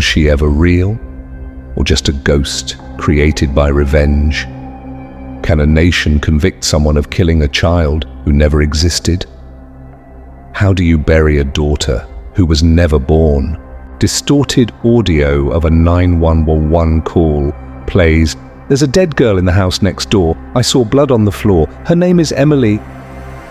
Was she ever real, or just a ghost created by revenge? Can a nation convict someone of killing a child who never existed? How do you bury a daughter who was never born? Distorted audio of a 911 call plays. There's a dead girl in the house next door. I saw blood on the floor. Her name is Emily.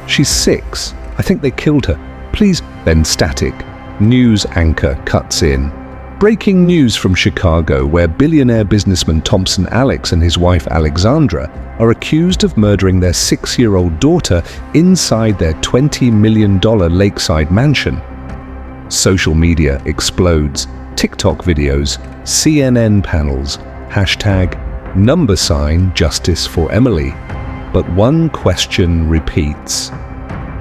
She's 6. I think they killed her. Please. Then static. News anchor cuts in. Breaking news from Chicago, where billionaire businessman Thomson Alex and his wife Alexandra are accused of murdering their 6-year-old daughter inside their $20 million lakeside mansion. Social media explodes. TikTok videos, CNN panels, #, Justice for Emily. But one question repeats.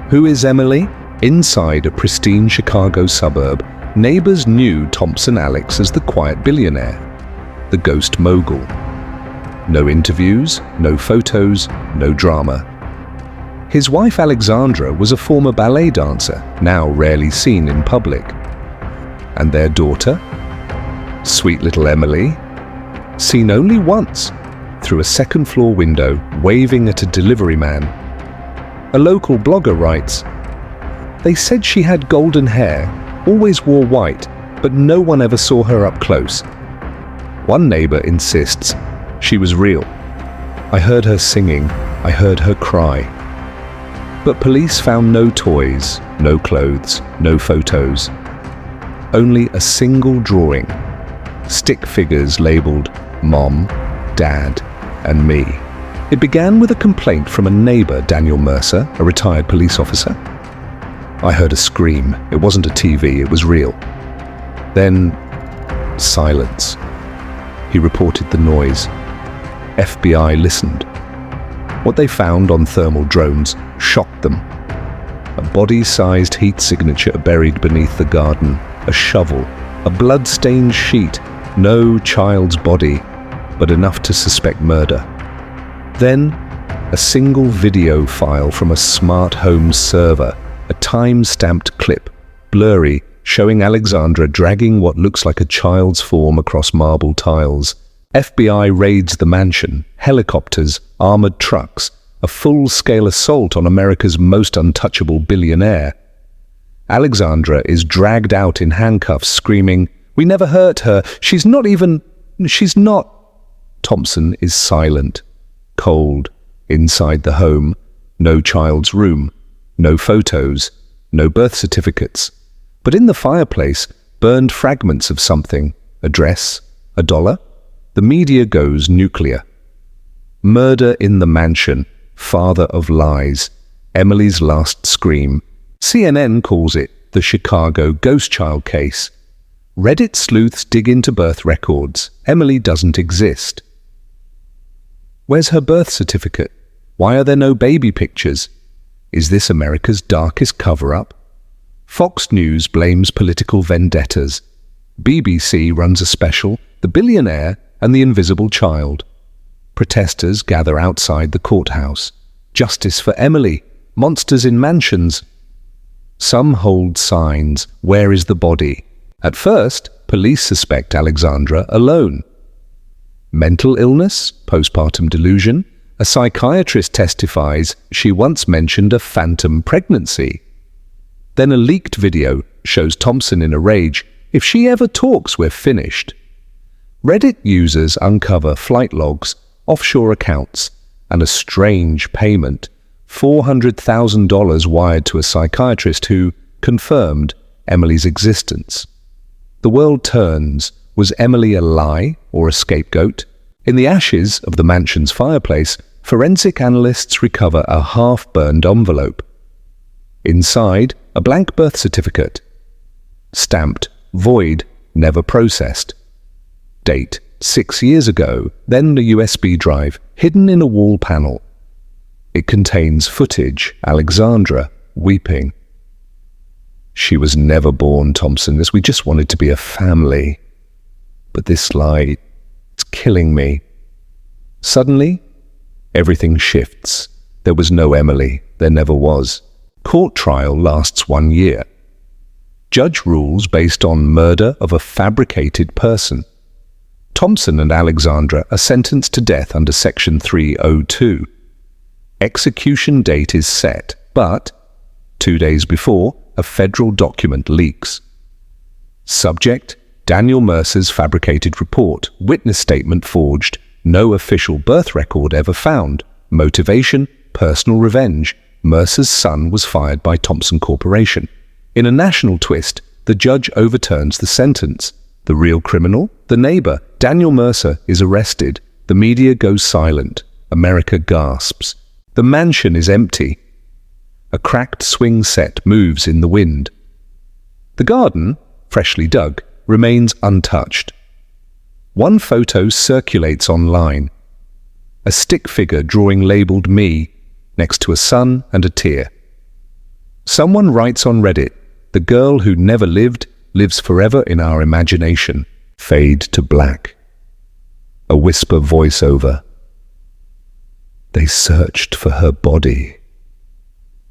Who is Emily? Inside a pristine Chicago suburb, neighbors knew Thomson Alex as the quiet billionaire, the ghost mogul. No interviews, no photos, no drama. His wife Alexandra was a former ballet dancer, now rarely seen in public. And their daughter? Sweet little Emily, seen only once, through a second-floor window, waving at a delivery man. A local blogger writes, "They said she had golden hair, always wore white, but no one ever saw her up close." One neighbor insists, "She was real. I heard her singing, I heard her cry." But police found no toys, no clothes, no photos. Only a single drawing. Stick figures labeled Mom, Dad, and Me. It began with a complaint from a neighbor, Daniel Mercer, a retired police officer. "I heard a scream. It wasn't a TV, it was real." Then, silence. He reported the noise. FBI listened. What they found on thermal drones shocked them. A body-sized heat signature buried beneath the garden, a shovel, a blood-stained sheet, no child's body, but enough to suspect murder. Then, a single video file from a smart home server, a time-stamped clip, blurry, showing Alexandra dragging what looks like a child's form across marble tiles. FBI raids the mansion, helicopters, armored trucks, a full-scale assault on America's most untouchable billionaire. Alexandra is dragged out in handcuffs, screaming, "We never hurt her. She's not." Thomson is silent, cold, inside the home, no child's room, no photos, no birth certificates. But in the fireplace, burned fragments of something, a dress, a dollar. The media goes nuclear. Murder in the mansion, father of lies, Emily's last scream. CNN calls it the Chicago ghost child case. Reddit sleuths dig into birth records. Emily doesn't exist. Where's her birth certificate? Why are there no baby pictures? Is this America's darkest cover-up? Fox News blames political vendettas. BBC runs a special, The Billionaire and the Invisible Child. Protesters gather outside the courthouse. Justice for Emily. Monsters in mansions. Some hold signs. Where is the body? At first, police suspect Alexandra alone. Mental illness? Postpartum delusion? A psychiatrist testifies she once mentioned a phantom pregnancy. Then a leaked video shows Thomson in a rage. "If she ever talks, we're finished." Reddit users uncover flight logs, offshore accounts, and a strange payment, $400,000 wired to a psychiatrist who confirmed Emily's existence. The world turns. Was Emily a lie or a scapegoat? In the ashes of the mansion's fireplace, forensic analysts recover a half-burned envelope. Inside, a blank birth certificate. Stamped, void, never processed. Date, 6 years ago, then the USB drive, hidden in a wall panel. It contains footage, Alexandra, weeping. "She was never born, Thomson, as we just wanted to be a family. But this lie, it's killing me." Suddenly, everything shifts. There was no Emily. There never was. Court trial lasts 1 year. Judge rules based on murder of a fabricated person. Thomson and Alexandra are sentenced to death under Section 302. Execution date is set, but 2 days before, a federal document leaks. Subject: Daniel Mercer's fabricated report. Witness statement forged. No official birth record ever found. Motivation: personal revenge. Mercer's son was fired by Thomson Corporation. In a national twist, the judge overturns the sentence. The real criminal? The neighbor. Daniel Mercer is arrested. The media goes silent. America gasps. The mansion is empty. A cracked swing set moves in the wind. The garden, freshly dug, remains untouched. One photo circulates online. A stick figure drawing labeled "me" next to a sun and a tear. Someone writes on Reddit, "The girl who never lived lives forever in our imagination." Fade to black. A whisper voiceover. They searched for her body,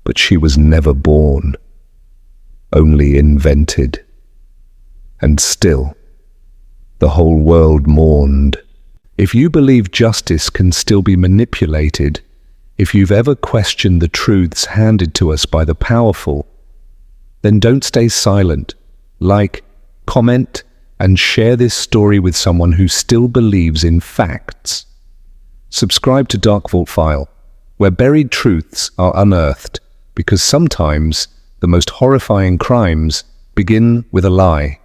but she was never born, only invented. And still, the whole world mourned. If you believe justice can still be manipulated, if you've ever questioned the truths handed to us by the powerful, then don't stay silent. Like, comment, and share this story with someone who still believes in facts. Subscribe to Dark Vault File, where buried truths are unearthed, because sometimes the most horrifying crimes begin with a lie.